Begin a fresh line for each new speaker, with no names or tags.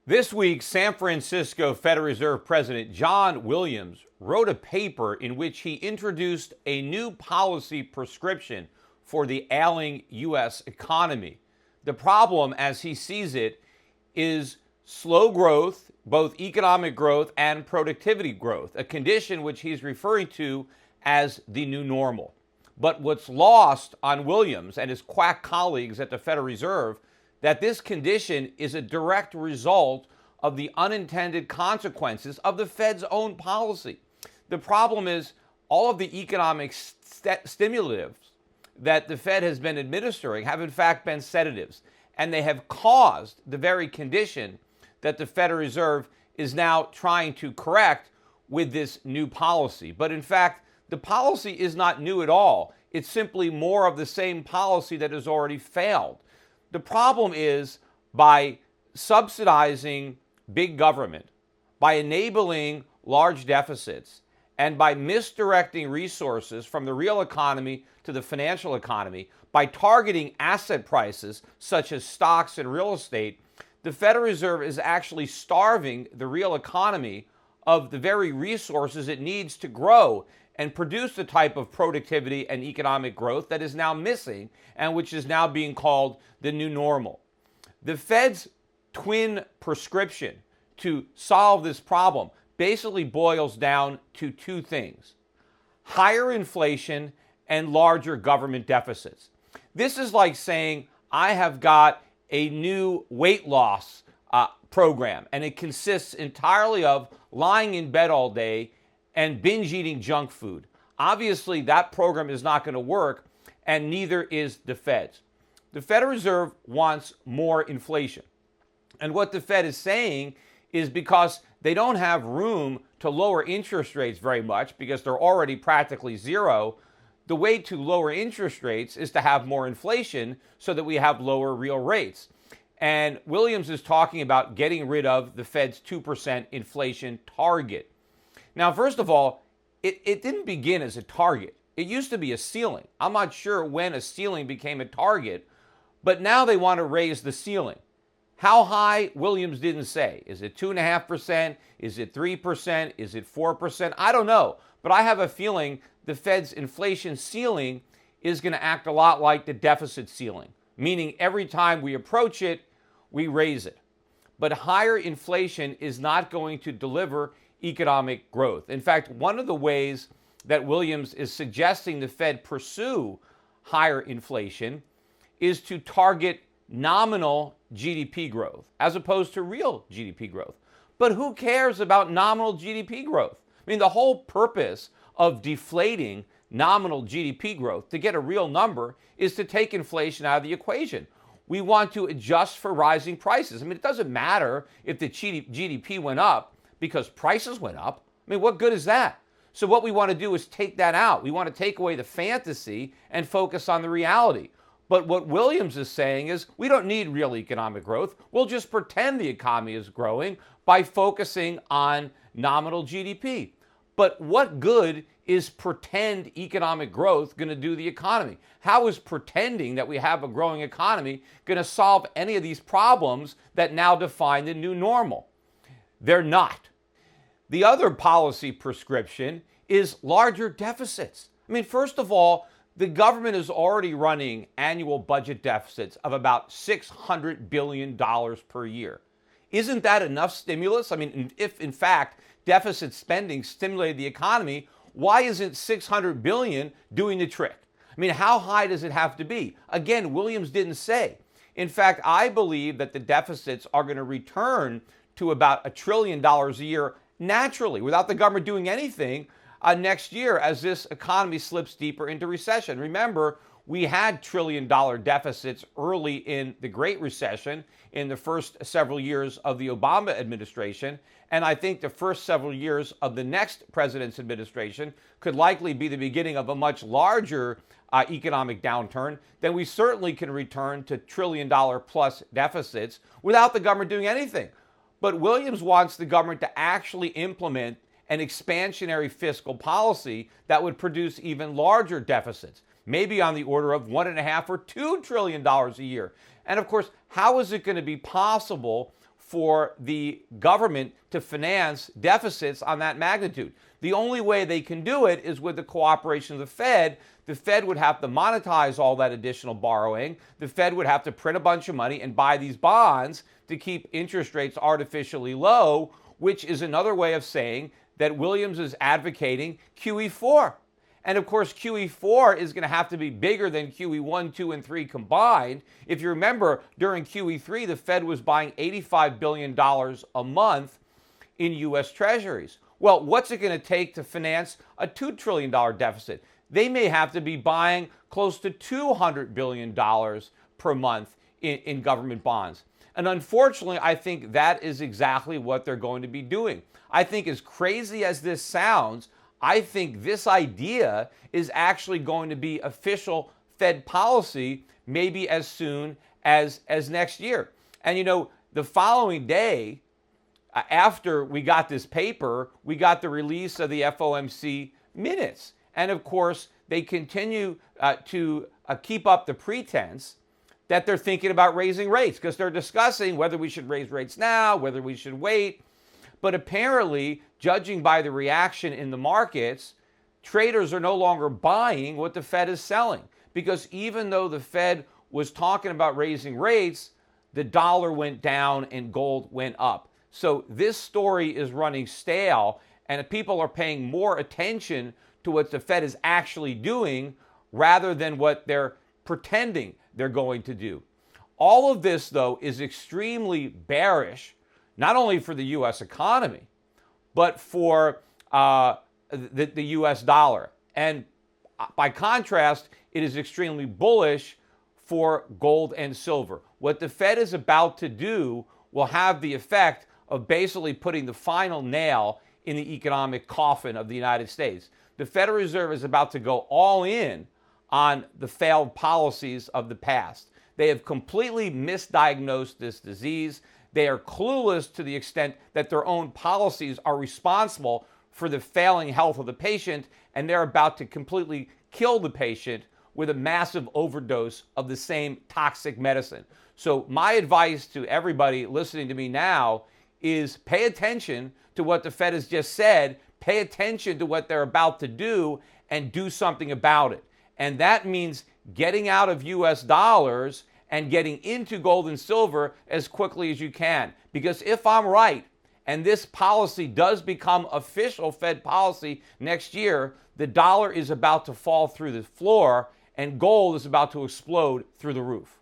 This week, San Francisco Federal Reserve President John Williams wrote a paper in which he introduced a new policy prescription for the ailing U.S. economy. The problem, as he sees it, is slow growth, both economic growth and productivity growth, a condition which he's referring to as the new normal. But what's lost on Williams and his quack colleagues at the Federal Reserve that this condition is a direct result of the unintended consequences of the Fed's own policy. The problem is all of the economic stimulatives that the Fed has been administering have in fact been sedatives, and they have caused the very condition that the Federal Reserve is now trying to correct with this new policy. But in fact, the policy is not new at all. It's simply more of the same policy that has already failed. The problem is by subsidizing big government, by enabling large deficits, and by misdirecting resources from the real economy to the financial economy, by targeting asset prices such as stocks and real estate, the Federal Reserve is actually starving the real economy of the very resources it needs to grow and produce the type of productivity and economic growth that is now missing and which is now being called the new normal. The Fed's twin prescription to solve this problem basically boils down to two things: higher inflation and larger government deficits. This is like saying, I have got a new weight loss program, and it consists entirely of lying in bed all day and binge eating junk food. Obviously, that program is not going to work, and neither is the Fed's. The Federal Reserve wants more inflation. And what the Fed is saying is because they don't have room to lower interest rates very much because they're already practically zero, the way to lower interest rates is to have more inflation so that we have lower real rates. And Williams is talking about getting rid of the Fed's 2% inflation target. Now, first of all, it didn't begin as a target. It used to be a ceiling. I'm not sure when a ceiling became a target, but now they want to raise the ceiling. How high? Williams didn't say. Is it 2.5%? Is it 3%? Is it 4%? I don't know. But I have a feeling the Fed's inflation ceiling is going to act a lot like the deficit ceiling, meaning every time we approach it, we raise it. But higher inflation is not going to deliver economic growth. In fact, one of the ways that Williams is suggesting the Fed pursue higher inflation is to target nominal GDP growth as opposed to real GDP growth. But who cares about nominal GDP growth? I mean, the whole purpose of deflating nominal GDP growth to get a real number is to take inflation out of the equation. We want to adjust for rising prices. I mean, it doesn't matter if the GDP went up because prices went up. I mean, what good is that? So what we want to do is take that out. We want to take away the fantasy and focus on the reality. But what Williams is saying is we don't need real economic growth. We'll just pretend the economy is growing by focusing on nominal GDP. But what good is pretend economic growth going to do the economy? How is pretending that we have a growing economy going to solve any of these problems that now define the new normal? They're not. The other policy prescription is larger deficits. I mean, first of all, the government is already running annual budget deficits of about $600 billion per year. Isn't that enough stimulus? I mean, if in fact deficit spending stimulated the economy, why isn't $600 billion doing the trick? I mean, how high does it have to be? Again, Williams didn't say. In fact, I believe that the deficits are going to return to about $1 trillion a year naturally, without the government doing anything next year as this economy slips deeper into recession. Remember, we had trillion-dollar deficits early in the Great Recession in the first several years of the Obama administration, and I think the first several years of the next president's administration could likely be the beginning of a much larger economic downturn. Then we certainly can return to trillion-dollar plus deficits without the government doing anything. But Williams wants the government to actually implement an expansionary fiscal policy that would produce even larger deficits, maybe on the order of $1.5 or $2 trillion a year. And of course, how is it going to be possible for the government to finance deficits on that magnitude. The only way they can do it is with the cooperation of the Fed. The Fed would have to monetize all that additional borrowing. The Fed would have to print a bunch of money and buy these bonds to keep interest rates artificially low, which is another way of saying that Williams is advocating QE4. And of course, QE4 is going to have to be bigger than QE1, 2, and 3 combined. If you remember, during QE3, the Fed was buying $85 billion a month in U.S. Treasuries. Well, what's it going to take to finance a $2 trillion deficit? They may have to be buying close to $200 billion per month in government bonds. And unfortunately, I think that is exactly what they're going to be doing. I think, as crazy as this sounds, I think this idea is actually going to be official Fed policy maybe as soon as next year. And you know, the following day, after we got this paper, we got the release of the FOMC minutes. And of course, they continue to keep up the pretense that they're thinking about raising rates, because they're discussing whether we should raise rates now, whether we should wait. But apparently, judging by the reaction in the markets, traders are no longer buying what the Fed is selling. Because even though the Fed was talking about raising rates, the dollar went down and gold went up. So this story is running stale, and people are paying more attention to what the Fed is actually doing rather than what they're pretending they're going to do. All of this, though, is extremely bearish, not only for the U.S. economy, but for the U.S. dollar. And by contrast, it is extremely bullish for gold and silver. What the Fed is about to do will have the effect of basically putting the final nail in the economic coffin of the United States. The Federal Reserve is about to go all in on the failed policies of the past. They have completely misdiagnosed this disease. They are clueless to the extent that their own policies are responsible for the failing health of the patient, and they're about to completely kill the patient with a massive overdose of the same toxic medicine. So my advice to everybody listening to me now is pay attention to what the Fed has just said, pay attention to what they're about to do, and do something about it. And that means getting out of U.S. dollars and getting into gold and silver as quickly as you can. Because if I'm right, and this policy does become official Fed policy next year, the dollar is about to fall through the floor and gold is about to explode through the roof.